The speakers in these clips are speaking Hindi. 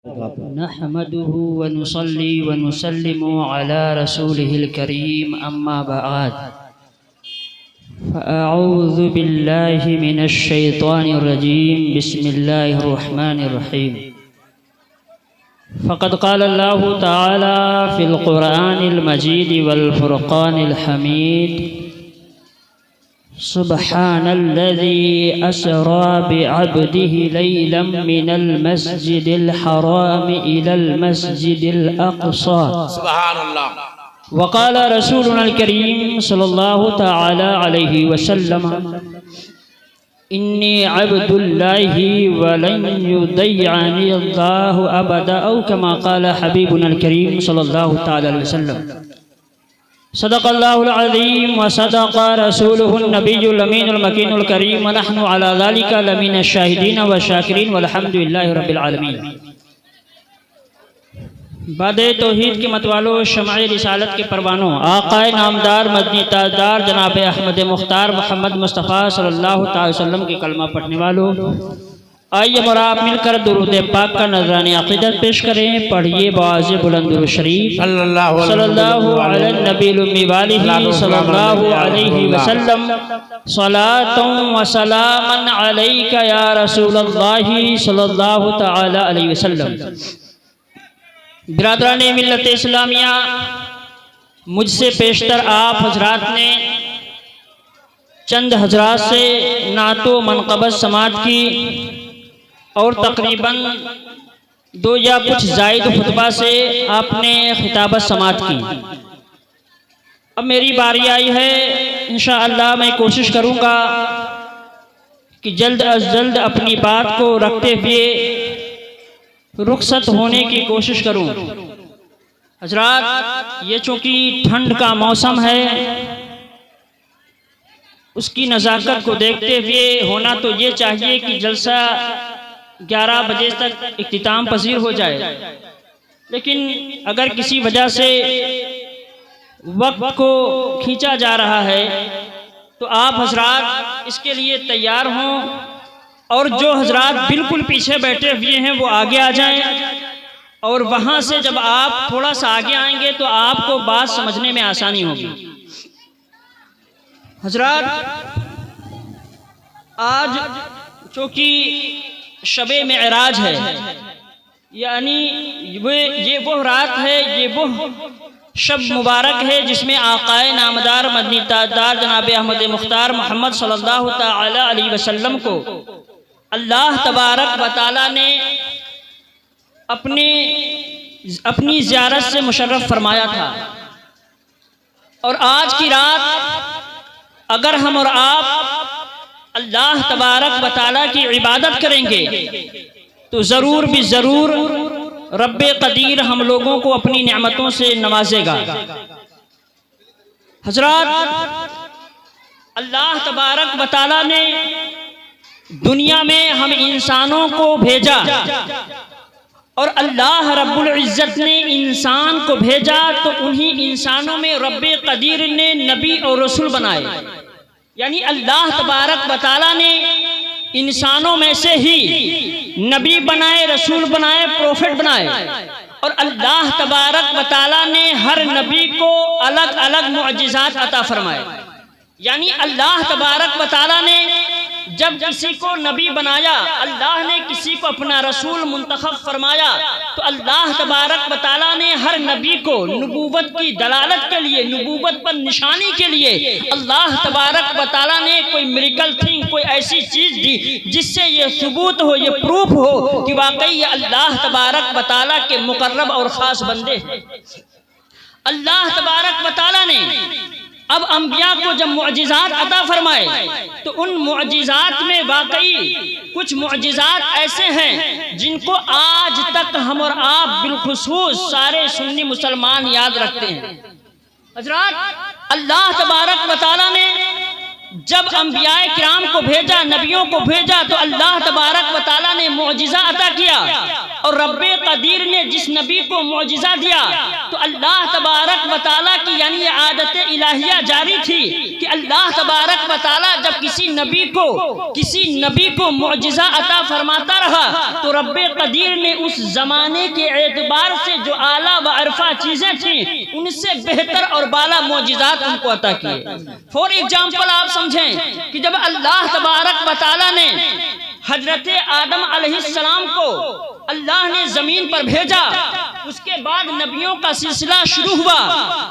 नहमदुहु व नुसल्ली व नुसल्लिमु अला रसूलिहिल करीम अम्मा बअद फ़अऊज़ु बिल्लाहि मिनश शैतानिर रजीम बिस्मिल्लाहिर रहमानिर रहीम फ़क़द क़ाल अल्लाहु तआला फ़िल क़ुरआनिल मजीद वल फ़ुरक़ानिल हमीद सुब्हानल्लज़ी अस्रा बिअब्दिहि लैलन मिनल मस्जिदिल हराम इलल मस्जिदिल अक़सा सुब्हानल्लाह वक़ाल रसूलुल करीम सल्लल्लाहु तआला अलैहि वसल्लम इन्नी अब्दुल्लाहि व लन युदैयनी अल्लाहु अबदा औ कमा क़ाल हबीबुल करीम सल्लल्लाहु तआला अलैहि वसल्लम सदक़ल्लाहुल अज़ीम व सदक़ रसूलुहुन नबियुल अमीनुल मकीनुल करीम व नहनु अला ज़ालिका लमिनश शाहिदीन व शाकिरीन वल्हम्दुलिल्लाहि रब्बिल आलमीन। बाद तौहीद के मतवालों, शमाए रिसालत के परवानों, आक़ाए नामदार मदनी ताजदार जनाब अहमद मुख्तार मोहम्मद मुस्तफ़ा सल्लल्लाहु अलैहि वसल्लम के कलमा पढ़ने वालों, आइए और आप मिलकर दुरूद पाक का नजराने अक़ीदत पेश करें। पढ़िए बाज़ बुलंद शरीफ सल्लल्लाहु अलैहि नबील उम्मी वालिही सल्लल्लाहु अलैहि वसल्लम सलातुन व सलामन अलैका या रसूलल्लाहि सल्लल्लाहु तआला अलैहि वसल्लम। बिरादराने मिल्लत इस्लामिया, मुझसे पेशतर आप हजरात ने चंद हजरात से नातो मनक़बत समात की और तकरीबन 2 या कुछ जायद खुतबा से आपने खिताबत समात की। अब मेरी बारी आई है, इंशाअल्लाह मैं कोशिश करूँगा कि जल्द अज जल्द अपनी बात को रखते हुए रुखसत होने की कोशिश करूँ। हजरात, ये चूँकि ठंड का मौसम है, उसकी नज़ाकत को देखते हुए होना तो ये चाहिए कि जलसा 11 बजे तक इख्तिताम पजीर हो जाए, लेकिन अगर किसी वजह से वक्त को खींचा जा रहा है तो आप हजरात इसके लिए तैयार हों और जो हजरात बिल्कुल पीछे बैठे हुए हैं वो आगे आ जाएं, और वहाँ से जब आप थोड़ा सा आगे आएंगे तो आपको बात समझने में आसानी होगी। हजरात, आज चूँकि शबे मेराज है, यानी ये वो रात है, ये वो शब मुबारक है जिसमें आक़ाए नामदार मदनी ताजदार जनाब अहमद मुख्तार मोहम्मद सल्लल्लाहु तआला अलैहि वसल्लम को अल्लाह तबारक व तआला ने अपनी ज़ियारत से मुशर्रफ फरमाया था। और आज की रात अगर हम और आप अल्लाह तबारक व तआला की इबादत करेंगे तो ज़रूर भी ज़रूर रब्बे क़दीर हम लोगों को अपनी नेमतों से नवाजेगा। हजरात, अल्लाह तबारक व तआला ने दुनिया में हम इंसानों को भेजा और अल्लाह रब्बुल इज़्ज़त ने इंसान को भेजा तो उन्हीं इंसानों में रब्बे क़दीर ने नबी और रसूल बनाए। यानी अल्लाह तबारक व तआला ने इंसानों में से ही नबी बनाए, रसूल बनाए, प्रोफेट बनाए, और अल्लाह तबारक व तआला ने हर नबी को अलग अलग मुअजिज़ात अता फरमाए। यानी अल्लाह तबारक व तआला ने जब किसी को नबी बनाया, अल्लाह ने किसी को अपना रसूल मुंतखब फरमाया, तो अल्लाह तबारक व तआला ने हर नबी को नबूवत की दलालत के लिए, नबूवत पर निशानी के लिए अल्लाह तबारक व तआला ने कोई मिरेकल थिंग, कोई ऐसी चीज़ दी जिससे ये सबूत हो, ये प्रूफ हो कि वाकई ये अल्लाह तबारक व तआला के मुकर्रब और ख़ास बंदे हैं। अल्लाह तबारक व तआला ने अब अंबिया को जब मुअजिज़ात अता फरमाए तो उन मुअजिज़ात में वाकई कुछ मुअजिज़ात ऐसे हैं जिनको आज तक हम और आप बिलखुसूस सारे सुन्नी मुसलमान याद रखते हैं। हजरात, अल्लाह तबारक व तआला ने जब अंबियाए किराम को भेजा, नबियों को भेजा, तो अल्लाह तबारक व तआला ने मुअजिज़ा अता किया और रब्बे कदीर ने जिस नबी को मौजिज़ा दिया तो अल्लाह तबारक व तआला की यानी आदत इलाहिया जारी थी कि अल्लाह तबारक व तआला जब किसी नबी को मौजिज़ा अता फरमाता रहा तो रब्बे कदीर ने उस ज़माने के एतबार से जो आला व अरफा चीज़ें थी उनसे बेहतर और बाला मौजिज़ात उनको अता किए। फॉर एग्जाम्पल आप समझें कि जब अल्लाह तबारक व तआला ने हजरत आदम अलैहिस्सलाम को अल्लाह ने जमीन पर भेजा, उसके बाद नबियों का सिलसिला शुरू हुआ।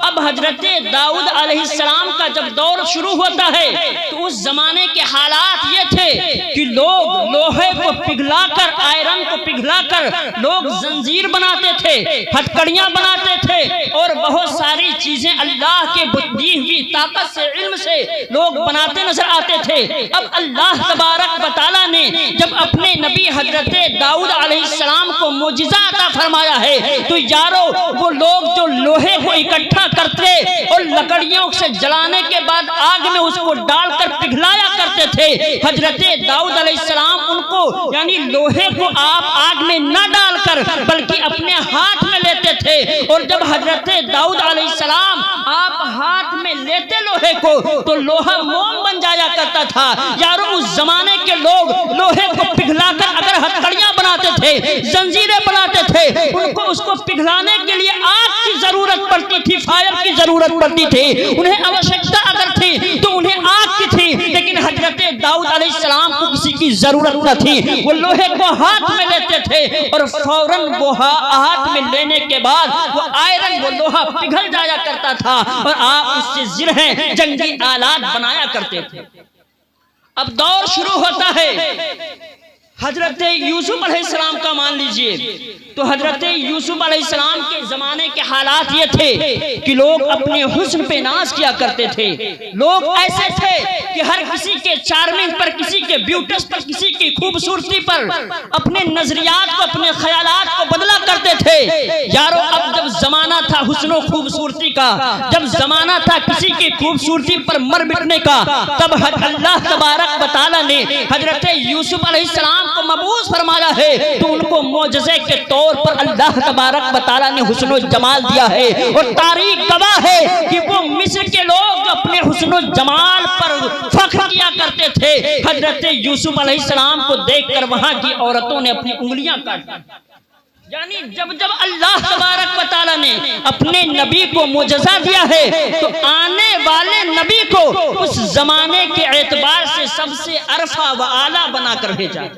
अब हजरत दाऊद अलैहिस्सलाम का जब दौर शुरू होता है तो उस जमाने के हालात ये थे कि लोग लोहे को पिघलाकर, आयरन को पिघलाकर लोग जंजीर बनाते थे, हथकड़ियां बनाते थे और बहुत सारी चीजें अल्लाह के दी हुई ताकत से, इल्म से लोग बनाते नजर आते थे। अब अल्लाह तबारक व तआला ने जब अपने नबी हजरत दाऊद अलैहिस्सलाम को मौजिज़ा अता फरमाया है तो यारो वो लोग जो लोहे को इकट्ठा करते और लकड़ियों से जलाने के बाद आग में उसको डालकर पिघलाया करते थे, हजरत दाऊद अलैहिस्सलाम उनको यानी लोहे को आप आग में न डालकर बल्कि अपने हाथ में लेते थे। और जब हजरत दाऊद अलैहिस्सलाम आप हाथ में लेते लोहे को तो लोहा मोम बन जाया करता था। यारो उस जमाने के लोग लोहे को पिघलाकर अगर हथकड़ियां बनाते थे, जंजीरें बनाते थे, उनको उसको पिघलाने के लिए आग की जरूरत पड़ती थी, फायर की जरूरत पड़ती थी, उन्हें आवश्यकता अगर थी तो उन्हें आग की थी। लेकिन हजरत दाऊद अलैहिस्सलाम को किसी की जरूरत न थी, वो लोहे को हाथ में लेते थे और फौरन वो हाथ में लेने के बाद वो आयरन, वो लोहा पिघल जाया करता था और आप उससे जिरहें, जंगी आलात बनाया करते थे। अब दौर शुरू होता है हजरत यूसुफ अलैहिस्सलाम का, मान लीजिए तो हजरत यूसुफ अलैहिस्सलाम के ज़माने के हालात ये थे कि लोग अपने हुस्न पे नाज किया करते थे। लोग ऐसे थे कि हर किसी के चार्मिंग पर, किसी के ब्यूटीज पर, किसी की खूबसूरती पर अपने नजरियात को, अपने ख्यालात को बदला करते थे। यारो अब जब जमाना था हुस्न खूबसूरती का, जब जमाना था किसी की खूबसूरती पर मर मिटने का, तब अल्लाह तबारक व तआला ने हजरत यूसुफ अलैहिस्सलाम को मबूस फरमाया है तो उनको मौजज़े के तौर पर अल्लाह तबारक व तआला ने हुस्न जमाल दिया है। और तारीख गवाह है कि वो मिस्र के लोग अपने हुस्न जमाल पर फख्र किया करते थे। हजरत यूसुफ अलैहिस्सलाम को देखकर वहां की औरतों ने अपनी उंगलियां काटी। यानी जब जब अल्लाह तबारक व तआला ने अपने नबी को मुजज़ा दिया है तो आने वाले नबी को उस जमाने के एतबार से सबसे अरफा व आला बनाकर भेजा।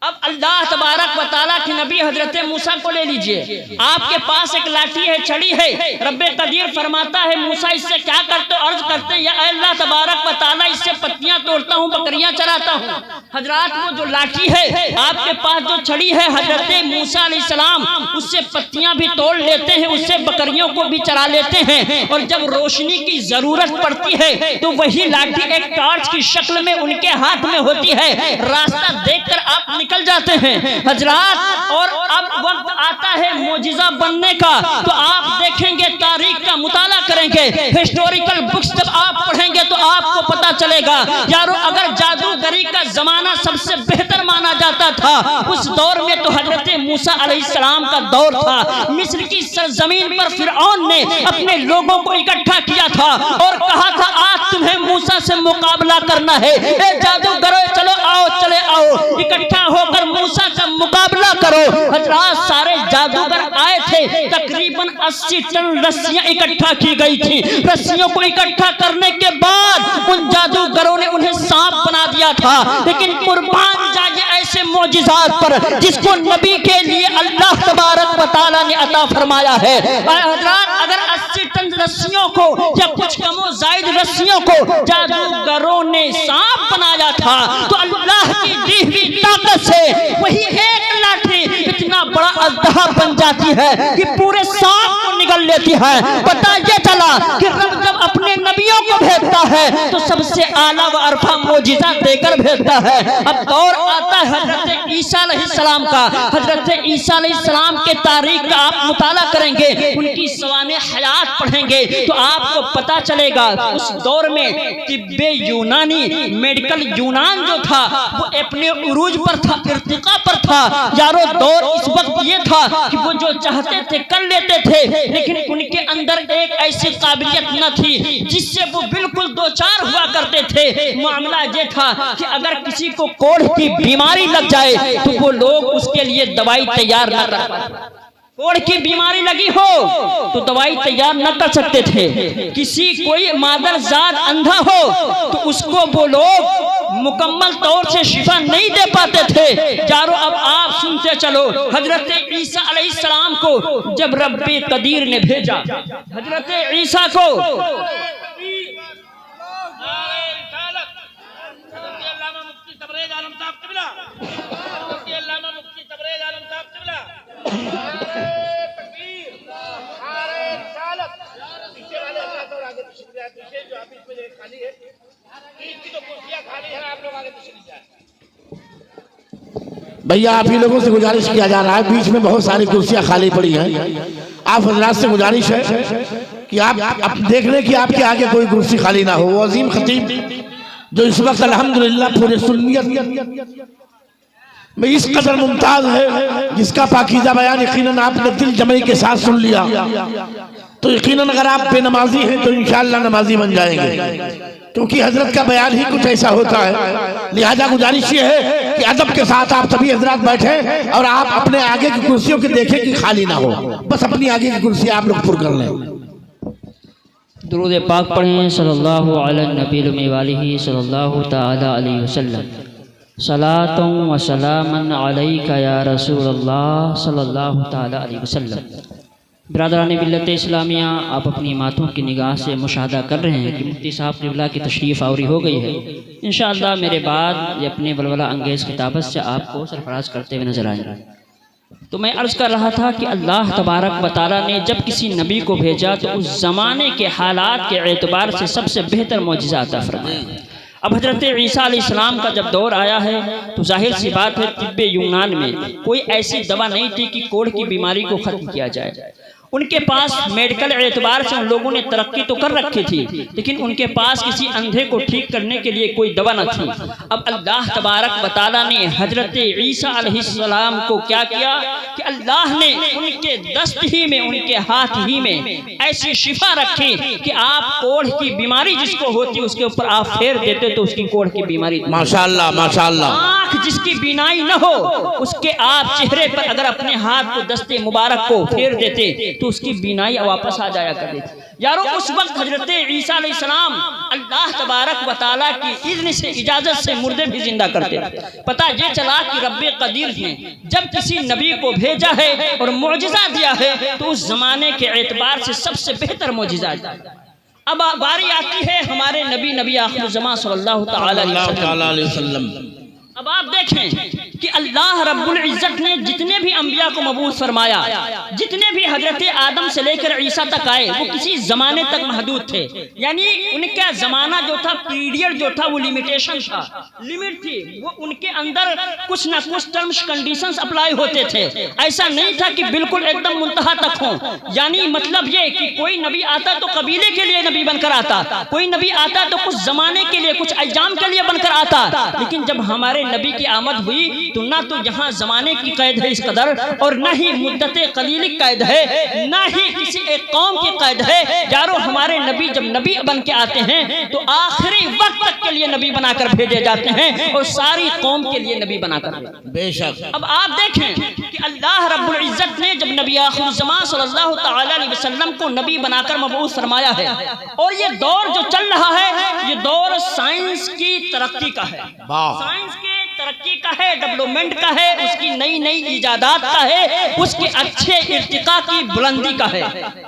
अब अल्लाह तबारक व तआला के नबी हजरत मूसा को ले लीजिए, आपके पास एक लाठी है, छड़ी है, रब्बे कदीर फरमाता है मूसा इससे क्या करते हो? अर्ज करते हैं या अल्लाह तबारक व तआला इससे पत्तियां तोड़ता हूँ, बकरियां चराता हूँ। हजरात वो जो लाठी है, आपके पास जो छड़ी है, हजरत मूसा अलैहिस्सलाम उससे पत्तियां भी तोड़ लेते हैं, उससे बकरियों को भी चरा लेते हैं। और जब रोशनी की जरूरत पड़ती है तो वही लाठी एक टॉर्च की शक्ल में उनके हाथ में होती है, रास्ता देखकर आप निकल जाते हैं हजरात। और अब वक्त आता है मौजिज़ा बनने का, तो आप देखेंगे, तारीख का मुताला करेंगे, हिस्टोरिकल बुक्स जब आप पढ़ेंगे तो आपको पता चलेगा। यारो अगर जादूगरी का जमाना सबसे बेहतर माना जाता था उस दौर में तो हजरत मूसा अलैहिस्सलाम का दौर था। मिस्र की सरजमीन पर फिरऔन ने अपने लोगों को इकट्ठा किया था और कहा था आज तुम्हें मूसा से मुकाबला करना है, जादूगरों चलो आओ, चले आओ, इकट्ठा होकर मूसा का मुकाबला करो। हजरात सारे जादूगर आए थे, तकरीबन 80 टन रस्सियां इकट्ठा की गई थी। रस्सियों को इकट्ठा करने के बाद उन जादूगरों ने उन्हें सांप बना दिया था। लेकिन कुर्बान जाए ऐसे मौजिज़ात पर जिसको नबी के लिए अल्लाह तबारक व तआला ने अता फरमाया है। हजरात अगर 80 टन रस्सियों को या कुछ कमो जायद रस्सियों को जादूगरों ने सांप बनाया था तो अल्लाह की दी हुई ताकत से वही एक लाठी इतना बड़ा अजदहा बन जाती है कि पूरे सांप को निगल लेती है। पता ये चला कि रब जब अपने अपने नबियों को भेजता है तो सबसे आला व अरफा मोजिज़ा देकर भेजता है। अब दौर आता है हजरत ईसा अलैहिस्सलाम का। हजरत ईसा अलैहिस्सलाम के तारीख का आप मुताला करेंगे, उनकी सवाने हयात पढ़ेंगे तो आपको पता चलेगा उस दौर में तिब्बे यूनानी, मेडिकल यूनान जो था वो अपने उरूज पर था, इर्तिका पर था। यारो दौर इस वक्त ये था कि वो जो चाहते थे कर लेते थे, लेकिन उनके अंदर एक ऐसी काबिलियत न थी जिससे वो बिल्कुल दो चार हुआ करते थे। मामला ये था कि अगर किसी को कोढ़ की बीमारी लग जाए तो वो लोग उसके लिए दवाई तैयार न कर पाते। कोढ़ की बीमारी लगी हो तो दवाई तैयार न कर सकते थे। किसी कोई मादरजात अंधा हो तो उसको वो लोग मुकम्मल तौर से शिफा नहीं दे पाते थे। यारो अब आप सुनते चलो, हजरत ईसा अलैहिस्सलाम को जब रब्बे कदीर ने भेजा, हजरत ईसा को भैया आप ही लोगों से गुजारिश किया जा रहा है, बीच में बहुत सारी कुर्सियां खाली पड़ी हैं। आप हजरात से गुजारिश है कि आप देख लें कि आपके आगे कोई कुर्सी खाली ना हो। वो अजीम खतीब जो इस वक्त अल्हम्दुलिल्लाह पूरे सुन्नियत में इस कदर मुमताज है, जिसका पाकीज़ा बयान यकीनन आपने दिल जमई के साथ सुन लिया, तो यकीनन अगर आप बेनमाजी हैं तो इंशाअल्लाह नमाजी बन जाएंगे, क्योंकि हजरत का बयान ही कुछ ऐसा होता है। लिहाजा गुजारिश ये है कि अदब के साथ आप सभी हजरात बैठे और आप अपने आगे की कुर्सियों के देखें कि खाली ना हो, बस अपनी आगे की कुर्सी आप लोग पुर कर लें। दुरूद पाक पढ़ें सल्लल्लाहु अलैहि नबी वालिही सल्लल्लाहु तआला अलैहि वसल्लम। सलातुं व सलामन अलैका या रसूलल्लाह सल्लल्लाहु तआला अलैहि वसल्लम। बिरादरान मिल्लत इस्लामिया, आप अपनी मातों की निगाह से मुशाहदा कर रहे हैं कि मुफ्ती साहब क़िबला की तशरीफ़ आवरी हो गई है। इंशाअल्लाह मेरे बाद ये अपने बलवला अंगेज़ खिताबत से आपको सरफराज करते हुए नजर आएंगे। तो मैं अर्ज़ कर रहा था कि अल्लाह तबारक व तआला ने जब किसी नबी को भेजा तो उस ज़माने के हालात के एतबार से सबसे बेहतर मौजिज़ा अता फरमाया। अब हजरत ईसा अलैहिस्सलाम का जब दौर आया है तो जाहिर सी बात है तिब्बे यूनान में कोई ऐसी दवा नहीं थी कि कोढ़ की बीमारी को ख़त्म किया जाए। उनके पास मेडिकल एतबार से उन लोगों ने तरक्की तो कर रखी थी, लेकिन उनके पास किसी अंधे को ठीक करने के लिए कोई दवा न थी। अब अल्लाह तबारक व तआला ने हजरत ईसा अलैहिस्सलाम को क्या किया कि अल्लाह ने उनके दस्त ही में, उनके हाथ ही में ऐसी शिफा रखी कि आप कोढ़ की बीमारी जिसको होती उसके ऊपर आप फेर देते तो उसकी कोढ़ की बीमारी, माशाअल्लाह माशाअल्लाह। आँख जिसकी बीनाई न हो उसके आप चेहरे पर अगर अपने हाथ को दस्ते मुबारक को फेर देते तो उसकी बीनाई वापस आ जाया करती थी। यारो उस वक्त हजरत ईसा अलैहिस्सलाम अल्लाह तबारक व तआला की इज़्न से, इजाजत से मुर्दे भी जिंदा करते। पता ये चला कि रब्बे कदीर ने जब किसी नबी को भेजा है और मौजिज़ा दिया है तो उस जमाने के एतबार से सबसे बेहतर मौजिज़ा दिया। अब बारी आती है हमारे नबी आखिर ज़मां सल्लल्लाहु तआला अलैहि वसल्लम। अब आप देखें कि अल्लाह रब्बुल इज़्ज़त ने जितने भी अंबिया को मबूस फरमाया, जितने भी हजरत आदम से लेकर ईसा तक आए वो किसी जमाने तक महदूद थे। यानी उनका जमाना जो था, पीरियड जो था वो लिमिटेशन था, लिमिट थी। वो उनके अंदर कुछ ना कुछ टर्म्स कंडीशंस अप्लाई होते थे। ऐसा नहीं था कि बिल्कुल एकदम मुंतहा तक हो। यानी मतलब ये कि कोई नबी आता तो कबीले के लिए नबी बनकर आता, कोई नबी आता तो कुछ जमाने के लिए, कुछ अय्याम के लिए बनकर आता। लेकिन जब हमारे नबी की आमद हुई तो ना तो यहाँ जमाने की कैद है इस कदर, और न ही मुद्दत कलीली कैद है, ना ही किसी एक कौम की कैद है। यारो हमारे नबी जब नबी बन के आते हैं तो आखिरी वक्त तक के लिए नबी बनाकर भेजे जाते हैं और सारी कौम के लिए नबी बनाकर। बेशक अब आप देखें कि अल्लाह रब्बुल इज़्ज़त ने जब नबी आखिर ज़मां सल्लल्लाहु तआला अलैहि वसल्लम को नबी बनाकर मबऊस फरमाया है, और ये दौर जो चल रहा है ये दौर साइंस की तरक्की का है, साइंस के तरक्की का है, डेवलपमेंट का है, उसकी नई नई इजादात का है, उसके अच्छे इर्तिका की बुलंदी का है।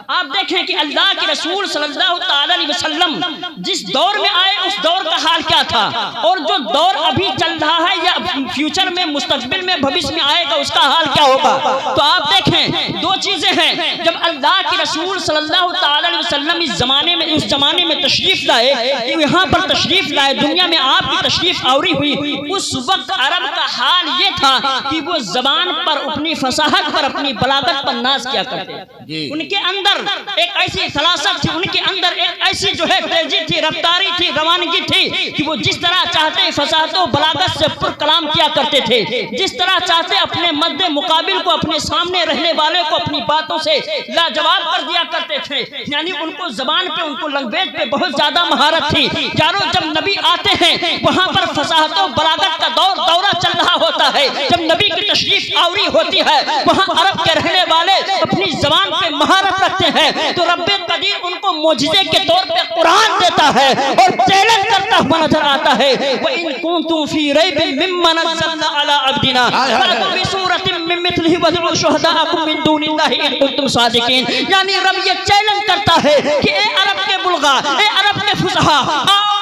आप देखें कि अल्लाह के रसूल सल्लल्लाहु तआला अलैहि वसल्लम जिस दौर में आए उस दौर का हाल क्या था, और जो दौर अभी चल रहा है या फ्यूचर में, मुस्तकबिल में, भविष्य में आएगा उसका हाल क्या होगा। तो आप देखें दो चीजें हैं। जब अल्लाह के रसूल सल्लल्लाहु ताला अलैहि वसल्लम इस जमाने में उस जमाने में तशरीफ लाए, यहाँ पर तशरीफ लाए, दुनिया में आपकी तशरीफ आवरी हुई, उस वक्त अरब का हाल ये था कि वो जबान पर अपनी फसाहत पर अपनी बलागत पर नाज किया करते। उनके अंदर एक ऐसी सलासत थी, उनके अंदर एक ऐसी जो है तेजी थी, रफ्तारी थी, रवानगी थी कि वो जिस तरह चाहते फसाहत और बलागत से पुर कलाम किया करते थे, जिस तरह चाहते अपने मद्दे मुकाबिल को, अपने सामने रहने वाले को अपनी बातों से लाजवाब कर दिया करते थे। यानी उनको जबान पे, उनको लैंग्वेज पे बहुत ज्यादा महारत थी। यारो जब नबी आते हैं वहां पर फसाहत और बलागत का दौरा चल रहा होता है, जब नबी की तशरीफ आवरी होती है वहां अरब के रहने वाले अपनी जबान पे महारत रखते हैं, तो रब्बे कदीर उनको मोजिज़े के तौर पे कुरान देता है और चैलेंज करता हुआ नजर आता है। व इन कुंतुम फी रैबिन मिम्मा नज़्ज़लना अला अब्दिना फअतू बिसूरतिन मिन मिथलिही वदउ शुहदाअकुम मिन दूनिल्लाहि इन कुंतुम सादिकीन। यानी रब ये चैलेंज करता है कि ए अरब के बुलगा, ए अरब के फुसहा,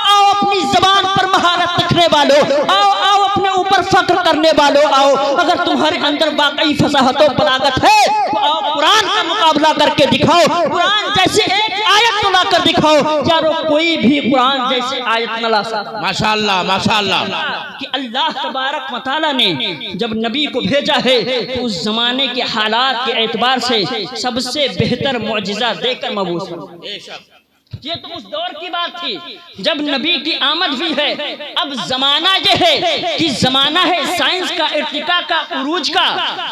आओ अपनी जबान पर महारत रखने वालों, आओ अपने ऊपर फख्र करने वालों, आओ अगर तुम्हारे अंदर वाकई फसाहत और बलागत है तो आओ कुरान का मुकाबला करके दिखाओ, कुरान जैसे एक आयत तो ला कर दिखाओ। यारो कोई भी कुरान जैसे आयत न ला सकता। माशाअल्लाह माशाअल्लाह। कि अल्लाह तबारक व तआला ने जब नबी को भेजा है तो उस जमाने के हालात के एतबार से सबसे बेहतर मुअजिज़ा देकर मबूस किया। ये तो उस दौर की बात थी जब नबी की आमद हुई है। अब जमाना ये है कि जमाना है साइंस का, इर्तिका का, उरूज का,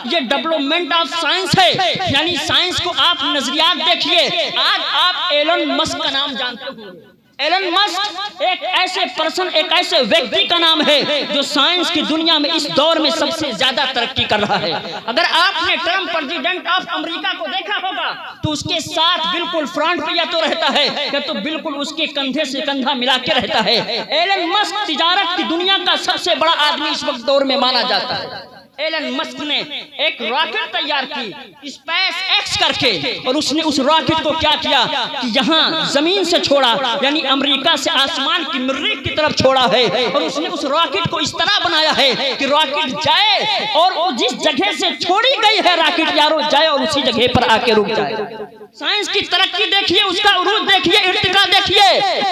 ये डेवलपमेंट ऑफ साइंस है। यानी साइंस को आप नजरियात देखिए। आज आप एलन मस्क का नाम जानते हो। एलन मस्क एक ऐसे पर्सन, एक ऐसे व्यक्ति का नाम है जो साइंस की दुनिया में इस दौर में सबसे ज्यादा तरक्की कर रहा है। अगर आपने ट्रम्प प्रेसिडेंट ऑफ अमेरिका को देखा होगा तो उसके साथ बिल्कुल फ्रंट पे या तो रहता है या तो बिल्कुल उसके कंधे से कंधा मिला के रहता है। एलन मस्क तिजारत की दुनिया का सबसे बड़ा आदमी इस वक्त दौर में माना जाता है। एलन मस्क ने एक रॉकेट तैयार की स्पेस एक्स करके, और उसने उस रॉकेट को क्या किया कि यहाँ जमीन से छोड़ा, यानी अमेरिका से आसमान की मरीख की तरफ छोड़ा है। और उसने उस रॉकेट को इस तरह बनाया है कि रॉकेट जाए और वो जिस जगह से छोड़ी गई है रॉकेट यारो जाए और उसी जगह पर आके रुक जाए। साइंस की तरक्की देखिए, उसका उरूज देखिए, इर्तिका देखिए।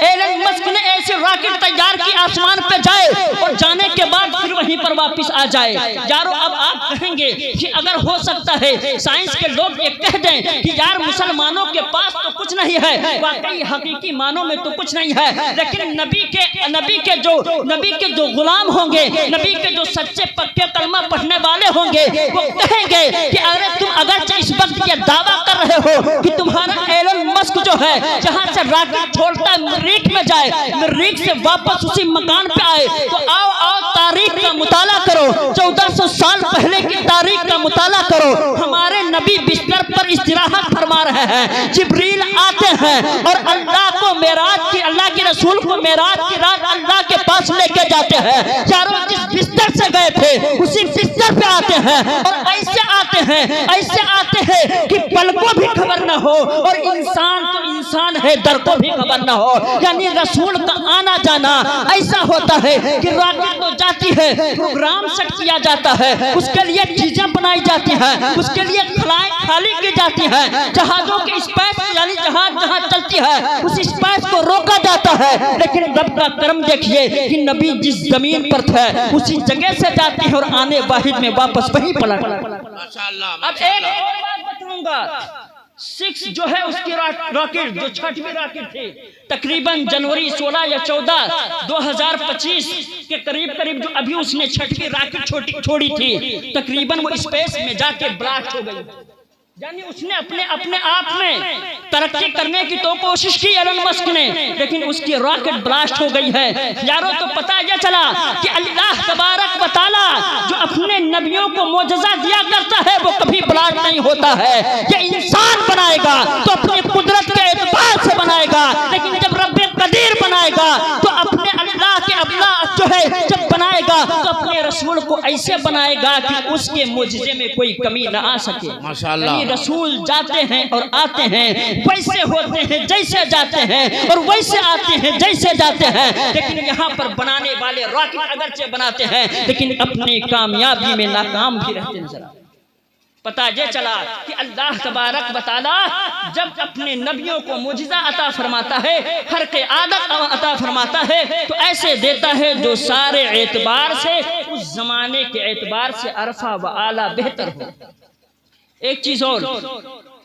एलन मस्क ने ऐसे रॉकेट तैयार की आसमान पे जाए और जाने के बाद फिर वहीं पर वापस आ जाए। यारो अब आप कहेंगे कि अगर हो सकता है साइंस के लोग ये कह दें कि यार मुसलमानों के पास तो कुछ नहीं है, वाकई हकीकी मानों में तो कुछ नहीं है, लेकिन नबी के जो गुलाम होंगे, नबी के जो सच्चे पक्के कलमा पढ़ने वाले होंगे, वो कहेंगे कि अरे तुम अगर इस वक्त ये दावा कर रहे हो कि तुम्हारा एलन मस्क जो है जहां से रॉकेट छोड़ता है मरीख में जाए, मरीख से वापस उसी मकान पे आए, तो आओ तारीख का मुताला करो, 1400 साल पहले की तारीख का मुताला करो। हमारे नबी बिस्तर पर इस्तिराहत फरमा रहे हैं, जिब्रील आते हैं और अल्लाह के रसूल को मेराज की रात अल्लाह के पास लेके जाते हैं। चारों जिस बिस्तर से गए थे उसी बिस्तर पे आते हैं और ऐसे आते हैं कि पल को भी खबर न हो और इंसान तो इंसान है दर को भी खबर न हो। यानी रसूल का आना जाना ऐसा होता है कि रॉकेट तो जाती है, प्रोग्राम सेट किया जाता है, उसके लिए चीजें बनाई जाती हैं, उसके लिए खाली की जाती हैं, जहाजों के स्पेस यानी जहाज जहां चलती है उस स्पेस को रोका जाता है। लेकिन रब का करम देखिए कि नबी जिस जमीन पर थे उसी जगह से जाते हैं और आने वाहिद में वापस वहीं पलट। अब एक और बात बताऊंगा, 6 जो है उसकी रॉकेट जो 6वीं रॉकेट थी तकरीबन जनवरी 16 या 14 2025 के करीब जो अभी उसने 6वीं रॉकेट छोड़ी थी, तकरीबन वो स्पेस में जाके ब्लास्ट हो गई। यानी उसने अपने आप में तरक्की करने की तो कोशिश की एलन मस्क ने, लेकिन उसकी रॉकेट ब्लास्ट हो गई है। यारों तो पता यह चला कि अल्लाह तबारक व तआला जो अपने नबियों को मोजज़ा दिया करता है वो कभी ब्लास्ट नहीं होता है। ये इंसान बनाएगा तो अपनी कुदरत के एतबार से बनाएगा, लेकिन जब रब्बे कदीर बनाएगा तो अपने अल्लाह के अल्लाह जो है जब बनाएगा तो अपने रसूल को ऐसे बनाएगा कि उसके मोजज़े में कोई कमी न आ सके। माशाअल्लाह। रसूल जाते हैं और आते हैं, वैसे होते हैं जैसे जाते हैं और वैसे आते हैं जैसे जाते हैं। लेकिन यहाँ पर बनाने वाले रॉकेट अगरचे बनाते हैं लेकिन अपनी कामयाबी में नाकाम भी रहते नजर आते हैं। पता ये चला कि अल्लाह तबारक व तआला जब अपने नबियों को मुजिज़ा अता फरमाता है, खर्क़े आदत अता फरमाता है, तो ऐसे देता है जो सारे एतबार से, उस ज़माने के एतबार से अरफा व आला बेहतर हो। एक चीज़ और,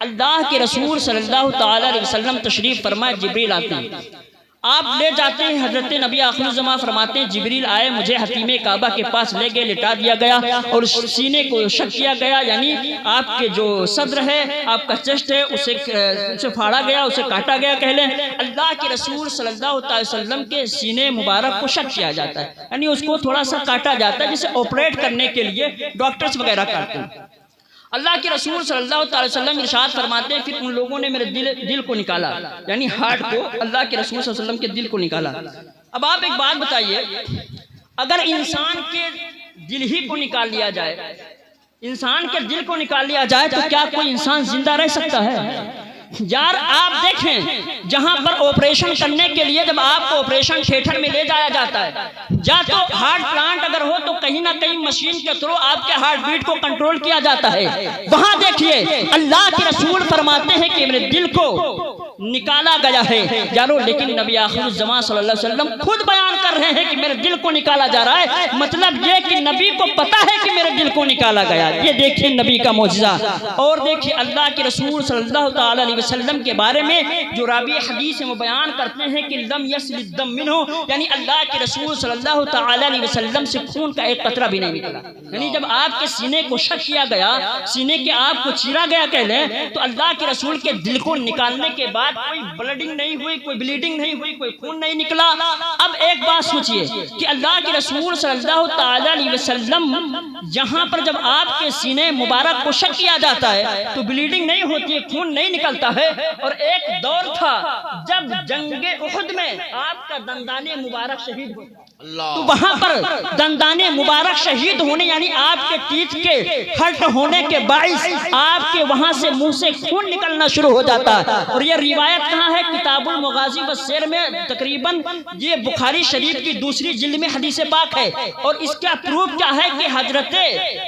अल्लाह के रसूल सल्लल्लाहु ताला अलैहि वसल्लम तशरीफ़ फरमा, जिब्रील आते हैं, आप ले जाते हैं, हज़रत नबी आखिरुज़्ज़मा फरमाते हैं जिब्रील आए, मुझे हतीमे काबा के पास ले गए, लिटा दिया गया और सीने को शक किया गया, यानी आपके जो सद्र है, आपका चेस्ट है, उसे फाड़ा गया, उसे काटा गया कह लें। अल्लाह के रसूल सल्लल्लाहु अलैहि वसल्लम के सीने मुबारक को शक किया जाता है, यानी उसको थोड़ा सा काटा जाता है, जिसे ऑपरेट करने के लिए डॉक्टर्स वगैरह काटते हैं। अल्लाह के रसूल सल्लल्लाहु अलैहि वसल्लम इरशाद फरमाते हैं, फिर उन लोगों ने मेरे दिल को निकाला, यानी हार्ट को, अल्लाह के रसूल सल्लल्लाहु अलैहि वसल्लम के दिल को निकाला। अब आप एक बात बताइए, अगर इंसान के दिल ही को निकाल लिया जाए, इंसान के दिल को निकाल लिया जाए, तो क्या कोई इंसान जिंदा रह सकता है? यार आप देखें, जहां पर ऑपरेशन करने के लिए जब आपको ऑपरेशन थिएटर में ले जाया जाता है, या तो हार्ट प्लांट अगर हो तो कहीं ना कहीं मशीन के थ्रू आपके हार्ट बीट को कंट्रोल किया जाता है। वहां देखिए अल्लाह के रसूल फरमाते हैं कि मेरे दिल को निकाला गया है यारो, लेकिन नबी आखिरुज़्ज़मान सल्लल्लाहु अलैहि वसल्लम खुद बयान कर रहे हैं कि मेरे दिल को निकाला जा रहा है। मतलब ये कि नबी को पता है कि मेरे दिल को निकाला गया। ये देखिए नबी का मौजिज़ा। और देखिए अल्लाह के रसूल सल्लल्लाहु ताला अलैहि वसल्लम के बारे में जो रावी हदीस में बयान करते हैं कि लम यस्लिद दम मिन्हु, यानी अल्लाह के रसूल सल्लल्लाहु ताला अलैहि वसल्लम से खून का एक कतरा भी नहीं निकला। यानी जब आपके सीने को शक किया गया, सीने के आप को चीरा गया कह लें, तो अल्लाह के रसूल के दिल को निकालने के बाद कोई ब्लडिंग नहीं हुई, कोई ब्लीडिंग नहीं हुई, कोई खून नहीं निकला। अब एक बात सोचिए कि अल्लाह के रसूल सल्लल्लाहु ताला अलैहि वसल्लम जहां पर जब आपके सीने मुबारक को शक किया जाता है तो ब्लीडिंग नहीं होती है, खून नहीं निकलता है। और एक दौर था जब जंगे उहद में आपका दंदाने मुबारक शहीद हो, तो वहां पर दंदाने मुबारक शहीद होने यानी आपके टीथ के हर्ट होने के बाइस आपके वहां से मुंह से खून निकलना शुरू हो जाता है। और ये रिवायत कहाँ है? किताबुल मगाज़ी व सियर में, तकरीबन ये बुखारी शरीफ की दूसरी जिल्द में हदीस पाक है। और इसका प्रूफ क्या है कि हजरत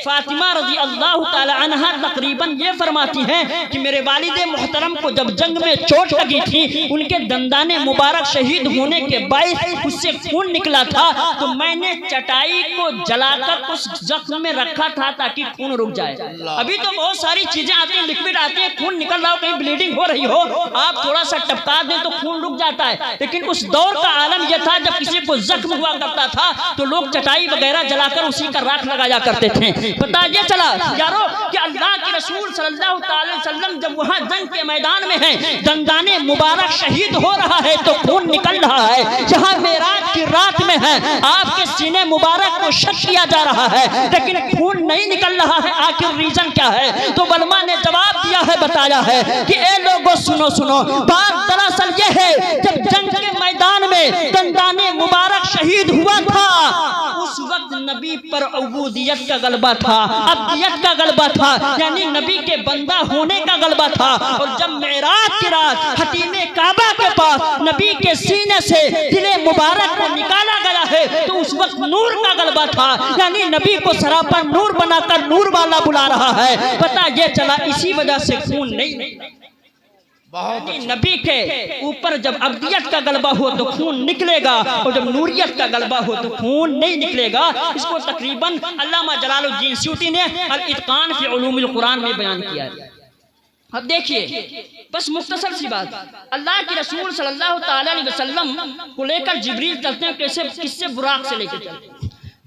फातिमा रज़ी अल्लाह ताला अन्हा तकरीबन ये फरमाती हैं कि मेरे वालिद मोहतरम को जब जंग में चोट लगी थी, उनके दंदाने मुबारक शहीद होने के बाइस उससे खून निकला था, तो मैंने चटाई को जलाकर उस जख्म में रखा था ताकि खून रुक जाए। अभी तो बहुत सारी चीजें आती हैं, लिक्विड आती है, खून निकल रहा हो, कहीं ब्लीडिंग हो रही हो, आप थोड़ा सा टपका दें तो खून रुक जाता है। लेकिन उस दौर का आलम यह था जब किसी को जख्म हुआ करता था तो लोग चटाई वगैरह जलाकर उसी का राख लगाया करते थे। पता ये चला यारो कि अल्लाह के रसूल सल्लल्लाहु अलैहि वसल्लम जब वहां जंग के मैदान में हैं, दंदाने मुबारक शहीद हो रहा है तो खून निकल रहा है। जहां मेराज की रात में है, आपके सीने मुबारक को शक किया जा रहा है लेकिन खून नहीं निकल रहा है। आखिर रीजन क्या है? तो बलमा ने जवाब दिया है, बताया है कि ए लोगों सुनो सुनो, बात दरअसल ये है जब जंग के मैदान में दंदाने मुबारक शहीद हुआ था उस वक्त नबी पर उबूदियत का गलबा था, अब्दियत का गलबा था, यानी नबी के बंदा होने का गलबा था। और जब मेराज की रात हतीमे काबा के पास नबी के सीने से दिले मुबारक को निकाला गया है तो उस वक्त नूर का गलबा था, यानी नबी को सरापा नूर बनाकर नूर वाला बुला रहा है। पता ये चला इसी वजह से खून नहीं, नबी के ऊपर जब अब्दियत का गलबा हो तो खून निकलेगा और जब नूरियत का गलबा हो तो खून नहीं निकलेगा। इसको तकरीबन अल्लामा जलालुद्दीन सूटी ने अल-इत्कान फी उलूमिल कुरान में बयान किया है। अब देखिए बस मुख्तसर सी बात, अल्लाह के रसूल सल्लल्लाहु ताला अलैहि वसल्लम को लेकर जिब्रील चलते हैं, कैसे किससे बुराक से लेकर चलते हैं।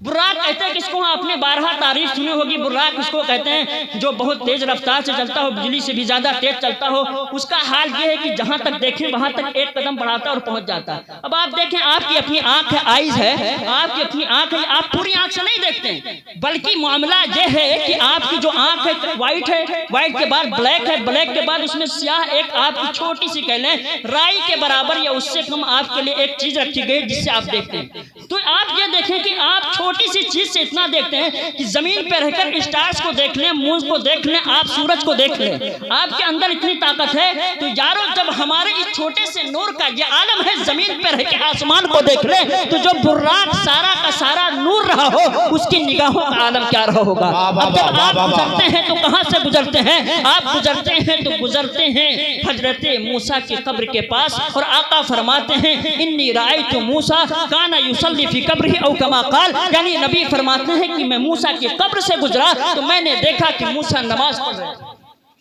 बुर्राक कहते हैं किसको? आपने 12 तारीफ सुनी होगी। बुर्राक किसको कहते हैं? जो बहुत तेज रफ्तार से चलता हो, बिजली से भी ज्यादा तेज चलता हो। उसका हाल ये है कि जहां तक देखें वहां तक एक कदम बढ़ाता और पहुंच जाता। अब आप देखें, आपकी अपनी आंख है, आईज है, आपकी अपनी आंख है, आप पूरी आंख से नहीं देखते, बल्कि मामला ये है कि आपकी जो आंख है व्हाइट है, व्हाइट के बाद ब्लैक है, ब्लैक के बाद उसमें स्याह एक आपकी छोटी सी कह लें राई के बराबर या उससे कम आपके लिए एक चीज रखी गई जिससे आप देखते हैं। तो आप ये देखें कि आप छोटी सी चीज से इतना देखते हैं कि जमीन पर रहकर स्टार्स को देख लें, मून को देख लें, आप सूरज को देख लें, आपके अंदर इतनी ताकत है। तो यारों जब हमारे इस छोटे से नूर का ये आलम है, जमीन पर रहकर आसमान को देख लें, तो जो बुर्राक सारा का सारा नूर रहा हो, उसकी निगाहों का आलम क्या रहा होगा। अब जब आप गुजरते हैं तो कहाँ से गुजरते हैं? आप गुजरते हैं तो गुजरते हैं हजरत मूसा की कब्र के पास, और आका फरमाते हैं इन्नी रायतु मूसा काना युसल्ली फी कब्रिही औ कमा क़ाल, यानी नबी फरमाते हैं कि मैं मूसा की कब्र से गुजरा तो मैंने देखा कि मूसा नमाज पढ़ रहे हैं,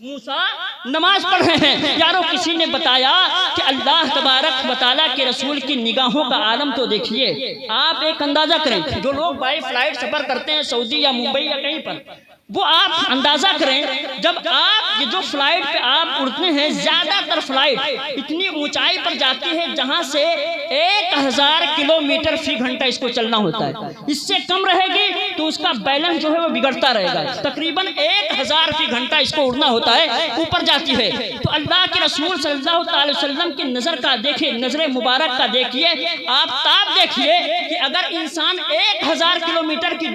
मूसा नमाज पढ़ रहे हैं। यारों किसी ने बताया कि अल्लाह तबारक व तआला के रसूल की निगाहों का आलम तो देखिए। आप एक अंदाजा करें, जो लोग बाई फ्लाइट सफर करते हैं सऊदी या मुंबई या कहीं पर, वो आप अंदाजा करें जब आप ये जो फ्लाइट पे आप उड़ते हैं, ज्यादातर फ्लाइट इतनी ऊंचाई पर जाती है जहां से 1000 किलोमीटर फी घंटा इसको चलना होता है। इससे कम रहेगी तो उसका बैलेंस जो है वो बिगड़ता रहेगा। तकरीबन 1000 फी घंटा इसको उड़ना होता है, ऊपर जाती है। तो अल्लाह के रसूल सल्लल्लाहु अलैहि वसल्लम की नजर का देखिए, नजर मुबारक का देखिए, आफताब देखिए कि अगर इंसान 1000 किलोमीटर की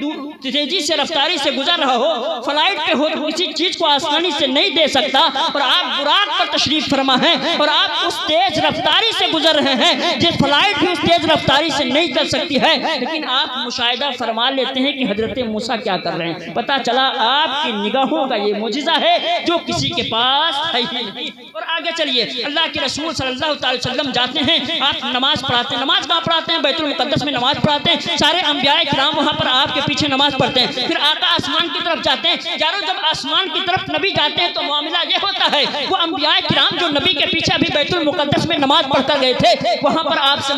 तेजी से रफ्तारी से गुजर रहा हो, फ्लाइट पे हो, तो किसी चीज को आसानी से नहीं दे सकता, और आप बुराक पर तशरीफ फरमा हैं और आप उस तेज रफ्तारी से गुजर रहे हैं जिस फ्लाइट भी उस तेज रफ्तारी से नहीं कर सकती है। लेकिन आप मुशाहिदा फरमा लेते हैं कि हजरत मूसा क्या कर रहे हैं। पता चला आपकी निगाहों का ये मुजिजा है जो किसी के पास है ही नहीं। और आगे चलिए, अल्लाह के रसूल सल्लल्लाहु अलैहि वसल्लम जाते हैं, आप नमाज पढ़ाते हैं। नमाज कहाँ पढ़ाते हैं? बैतुल मुकद्दस में नमाज पढ़ाते हैं। सारे अंबिया किराम वहाँ पर आपके पीछे नमाज पढ़ते हैं। फिर आका आसमान की तरफ जाते हैं। यारों जब आसमान की तरफ नबी जाते हैं तो मामला ये होता है, वो अंबिया किराम जो नबी के पीछे अभी बैतुल मुकद्दस में नमाज पढ़कर गए थे, वहाँ पर आपसे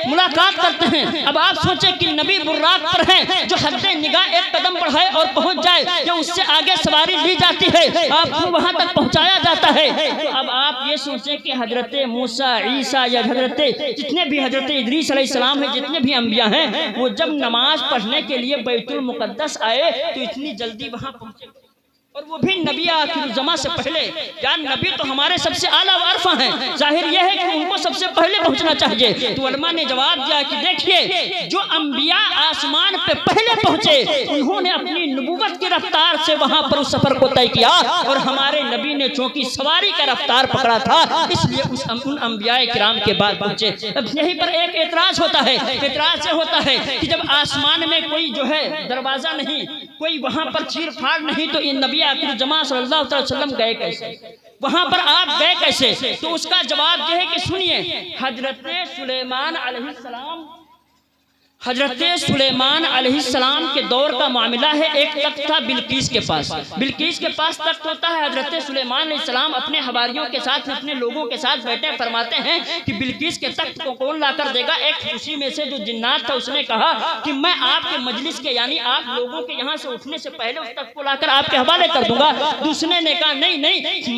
मुलाकात करते हैं। अब आप सोचें कि नबी बुर्राक पर हैं, जो हद निगाह एक कदम बढ़ाए और पहुंच जाए, क्या उससे आगे सवारी ली जाती है, आपको वहां तक पहुंचाया जाता है। तो अब आप ये सोचें कि हजरत मूसा, ईसा या हजरत जितने भी हजरत इदरीस अलैहिस्सलाम है, जितने भी अंबिया हैं, वो जब नमाज पढ़ने के लिए बैतुल मुकद्दस आए तो इतनी जल्दी वहां पहुंचे, और वो भी नबी आखिर ज़मा से पहले। यार नबी तो हमारे सबसे आला वारफा हैं, जाहिर यह है कि उनको सबसे पहले पहुंचना चाहिए। तो उलमा ने जवाब दिया कि देखिए, जो अंबिया आसमान पे पहले पहुंचे, उन्होंने अपनी नबूवत की रफ्तार से वहां पर उस सफर को तय किया, और हमारे नबी ने चूंकि सवारी का रफ्तार पकड़ा था, इसलिए उन अंबिया किराम के बाद पहुंचे। अब यहीं पर एक एतराज होता है, एतराज से होता है कि जब आसमान में कोई जो है दरवाजा नहीं, कोई वहां पर चीर फाड़ नहीं, तो इन नबी आखिर जमा सल्लल्लाहु अलैहि वसल्लम गए कैसे, वहां पर आप गए कैसे? तो उसका जवाब यह है कि सुनिए, हजरत सुलेमान अलैहिस्सलाम के दौर का मामला है। एक तख्त था बिल्किस के पास, बिल्किस के पास तख्त होता है। हजरत सुलेमान अलैहिस्सलाम अपने हवारियों के साथ, अपने लोगों के साथ बैठे फरमाते हैं कि बिल्किस के तख्त को कौन ला कर देगा। एक खुशी में से जो जिन्नात था उसने कहा कि मैं आपके मजलिस के यानी आप लोगों के यहाँ से उठने से पहले उस तख्त को लाकर आपके हवाले कर दूंगा। दूसरे ने कहा नहीं,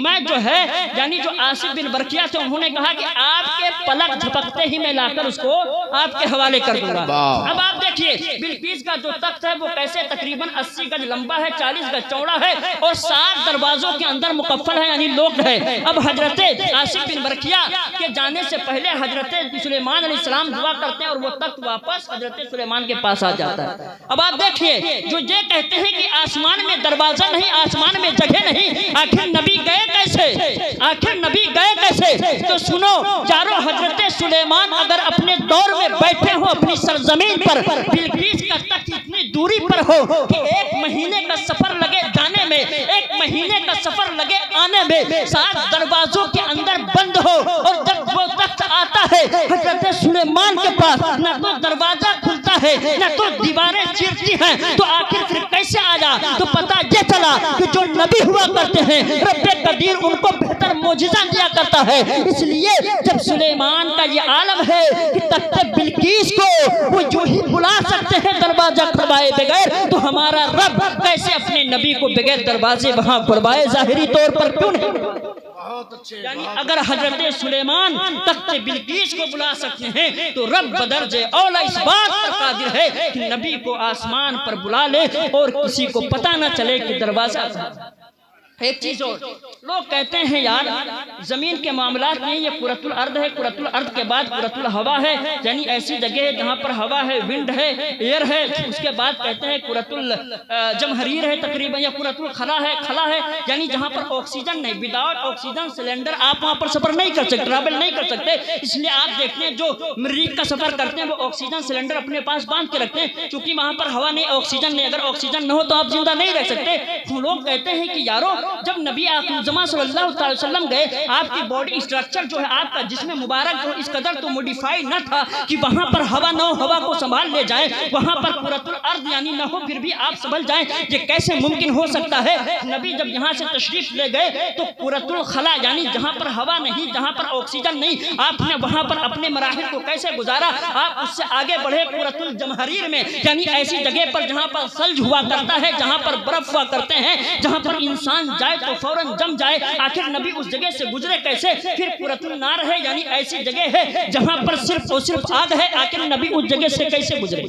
मैं जो है यानी जो आसिफ बिन बरकिया थे, उन्होंने कहा कि आपके पलक झपकते ही मैं लाकर उसको आपके हवाले कर दूंगा। अब आप देखिए, बिल्किस का जो तख्त है वो कैसे तकरीबन 80 गज लंबा है, 40 गज चौड़ा है, और 7 दरवाजों के अंदर मुकफ्फल है, यानी लोक है। अब हजरत आसिफ बिन बरकिया के जाने से पहले हजरत सुलेमान अलैहिस्सलाम दुआ करते हैं और वो तख्त वापस हजरत सुलेमान के पास आ जाता है। अब आप देखिए, जो ये कहते हैं कि आसमान में दरवाजा नहीं, आसमान में जगह नहीं, आखिर नबी गए कैसे? तो सुनो यारो, हजरत सुलेमान अगर अपने दौर में बैठे हो अपनी सरजमीन पर, बिल्किस का तख्त इतनी दूरी पर हो कि 1 महीने का सफर लगे जाने में, 1 महीने का सफर लगे आने में, 7 दरवाजों के अंदर बंद हो, और जब वो तख्त आता है हजरत सुलेमान के पास, न तो दरवाजा खुलता है न तो दीवारें चीरती हैं, तो आखिर फिर कैसे आया? तो पता ये चला कि जो नबी हुआ करते हैं, रब्बे कदीर उनको बेहतर मौजिज़ा दिया करता है। इसलिए जब सुलेमान का ये आलम है कि तख्त बिल्किस को वो जो ही बुला सकते हैं दरवाजा खुलवाए बगैर, तो हमारा रब कैसे अपने नबी को बगैर दरवाजे वहां खुलवाए? जाहिरी तौर पर क्यों नहीं? यानी अगर हजरत सुलेमान तख्त बिल्किस को बुला सकते हैं, तो रब बदर्जे औला इस बात पर कादिर है कि नबी को आसमान पर बुला ले और किसी को पता न चले कि दरवाजा था। एक चीज और, लोग कहते हैं यार जमीन के मामलात में ये कुरतुल अर्द है, कुरतुल अर्द के बाद कुरतुल हवा है, यानी ऐसी जगह है जहाँ पर हवा है, विंड है, एयर है, उसके बाद कहते हैं कुरतुल जमहरीर है तकरीबन, या कुरतुल खला है, यानी जहाँ पर ऑक्सीजन नहीं, विदाउट ऑक्सीजन सिलेंडर आप वहाँ पर सफर नहीं कर सकते, ट्रैवल नहीं कर सकते। इसलिए आप देखते हैं जो मरीख का सफर करते हैं वो ऑक्सीजन सिलेंडर अपने पास बांध के रखते हैं, क्योंकि वहाँ पर हवा नहीं, ऑक्सीजन नहीं, अगर ऑक्सीजन न हो तो आप जिंदा नहीं रह सकते। तो लोग कहते हैं कि यारो जब नबी आखिर सल्लल्लाहु अलैहि वसल्लम गए, आपकी बॉडी स्ट्रक्चर जो है, आपका जिस्म मुबारक जो इस कदर तो मॉडिफाई न था कि वहां पर हवा न हो, हवा को संभाल ले जाए, वहां पर कुरतुल अर्द यानी न हो, फिर भी आप संभल जाएं, ये कैसे मुमकिन हो सकता है। नबी जब यहाँ से तशरीफ ले गए तो कुरतुल खला यानी जहाँ पर हवा नहीं, जहाँ पर ऑक्सीजन नहीं, आपने वहां पर अपने मराहिल को कैसे गुजारा। आप उससे आगे बढ़े कुरतुल जमहरीर में, यानी ऐसी जगह पर जहाँ पर सल्ज हुआ करता है, जहाँ पर बर्फ हुआ करते हैं, जहाँ पर इंसान जाए तो फौरन जम जाए। आखिर नबी उस जगह से गुजरे कैसे। फिर कुरतुल नार है, यानी ऐसी जगह है जहां पर सिर्फ और सिर्फ आग है, आखिर नबी उस जगह से कैसे गुजरे।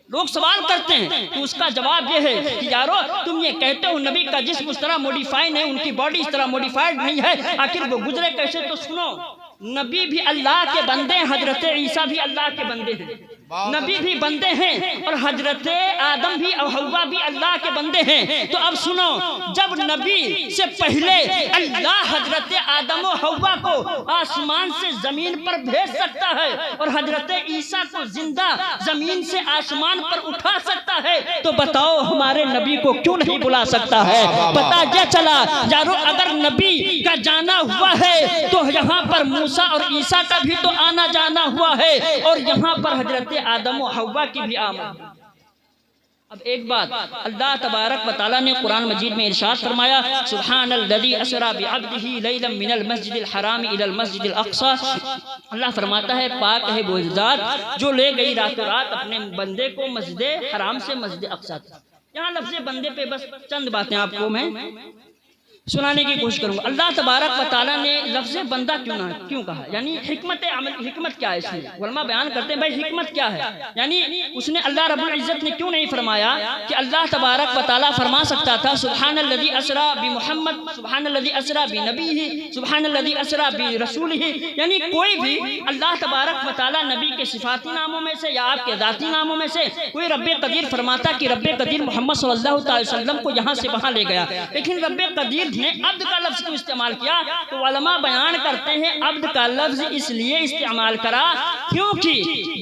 लोग सवाल करते हैं तो उसका जवाब यह है कि यारो तुम ये कहते हो नबी का जिस्म उस तरह मॉडिफाइड है, उनकी बॉडी इस तरह मॉडिफाइड नहीं है, आखिर वो गुजरे कैसे। तो सुनो, नबी भी अल्लाह के बंदे हैं, हजरत ईसा भी अल्लाह के बंदे हैं, नबी भी बंदे हैं, और हजरत आदम भी और हव्वा भी अल्लाह के बंदे हैं। तो अब सुनो, जब नबी से पहले अल्लाह हजरत आदम और हव्वा को आसमान से जमीन पर भेज सकता है और हजरत ईसा को जिंदा जमीन से आसमान पर उठा सकता है, तो बताओ हमारे नबी को क्यों नहीं बुला सकता है। पता क्या चला यारो, अगर नबी का जाना हुआ है तो यहाँ पर मूसा और ईसा का भी तो आना जाना हुआ है, और यहाँ पर हजरत आदम और हव्वा की भी आमद। अब एक बात, अल्लाह तबारक व तआला ने कुरान मजीद में इरशाद फरमाया, सुब्हानल्लज़ी असरा बिअब्दिही लैलन मिनल मस्जिदिल हराम इलल मस्जिदिल अक़सा। अल्लाह फरमाता है पाक है वो ज़ात जो ले गई रातों रात अपने बंदे को मस्जिद हराम से मस्जिद अक़सा तक। यहाँ लफ्ज़ बंदे पे बस चंद बातें आपको मैं सुनाने की कोशिश करूंगा। अल्लाह तबारक व तआला ने लफ्ज़ बंदा क्यों कहा, यानी हिकमत क्या है इसमें। उलमा बयान करते हैं भाई हिकमत क्या है, यानी उसने अल्लाह रब्बुल इज़्ज़त ने क्यों नहीं फरमाया कि अल्लाह तबारक व तआला फरमा सकता था सुब्हानल्लज़ी असरा बि मुहम्मद, सुब्हानल्लज़ी असरा बि नबीही, सुब्हानल्लज़ी असरा बि रसूलिही, यानी कोई भी अल्लाह तबारक व तआला नबी के सिफाती नामों में से या आपके ज़ाती नामों में से कोई रब्बे कदीर फरमाता कि रब्बे कदीर मोहम्मद सल्लल्लाहु अलैहि वसल्लम को यहाँ से वहाँ ले गया, लेकिन रब्बे कदीर ने अब्द का लफ्ज क्यों इस्तेमाल किया। तो उलमा बयान करते हैं अब्द का लफ्ज इसलिए इस्तेमाल करा क्योंकि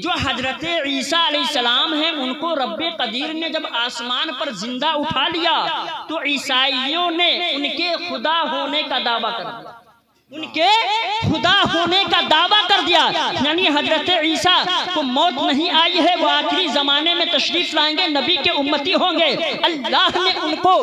जो हजरत ईसा अलैहिस्सलाम हैं उनको रब्बे कदीर ने जब आसमान पर जिंदा उठा लिया तो ईसाइयों ने उनके खुदा होने का दावा कर दिया, उनके खुदा होने का दावा कर दिया, यानी हजरत ईसा को मौत नहीं आई है, वो आखिरी जमाने में तशरीफ लाएंगे, नबी के उम्मती होंगे। अल्लाह ने उनको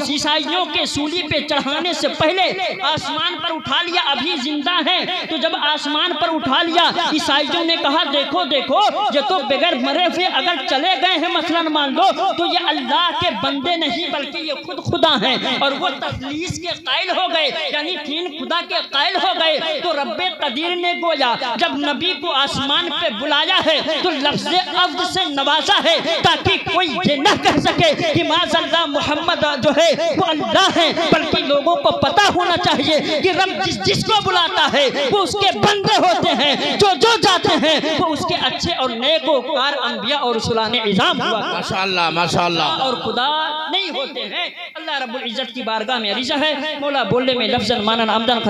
ईसाइयों के सूली पे चढ़ाने से पहले आसमान पर उठा लिया, अभी जिंदा हैं। तो जब आसमान पर उठा लिया ईसाइयों ने कहा देखो देखो ये तो बगैर मरे हुए अगर चले गए हैं मसलन मान लो तो ये अल्लाह के बंदे नहीं बल्कि ये खुद खुदा हैं, और वो तस्लीस के कायल हो गए, यानी तीन खुदा के कायल हो गए। तो रब्बे कदीर ने गोया जब नबी को आसमान पे बुलाया है तो लफ्ज़ अब्द से नवाजा है ताकि कोई ये न कह सके कि माज़अल्लाह मोहम्मद जो है वो अल्लाह है, बल्कि लोगों को पता होना चाहिए कि रब जिसको बुलाता है वो उसके बंदे होते हैं, जो जो जाते हैं वो उसके अच्छे और नेकोकार अंबिया और रसूलाने इज़ाम हुआ माशाअल्लाह माशाअल्लाह और खुदा नहीं होते हैं। अल्लाह रब्बुल इज़्ज़त की बारगाह में अरीज़ा है, मौला बोलने में लफ्ज़न मानन आमदन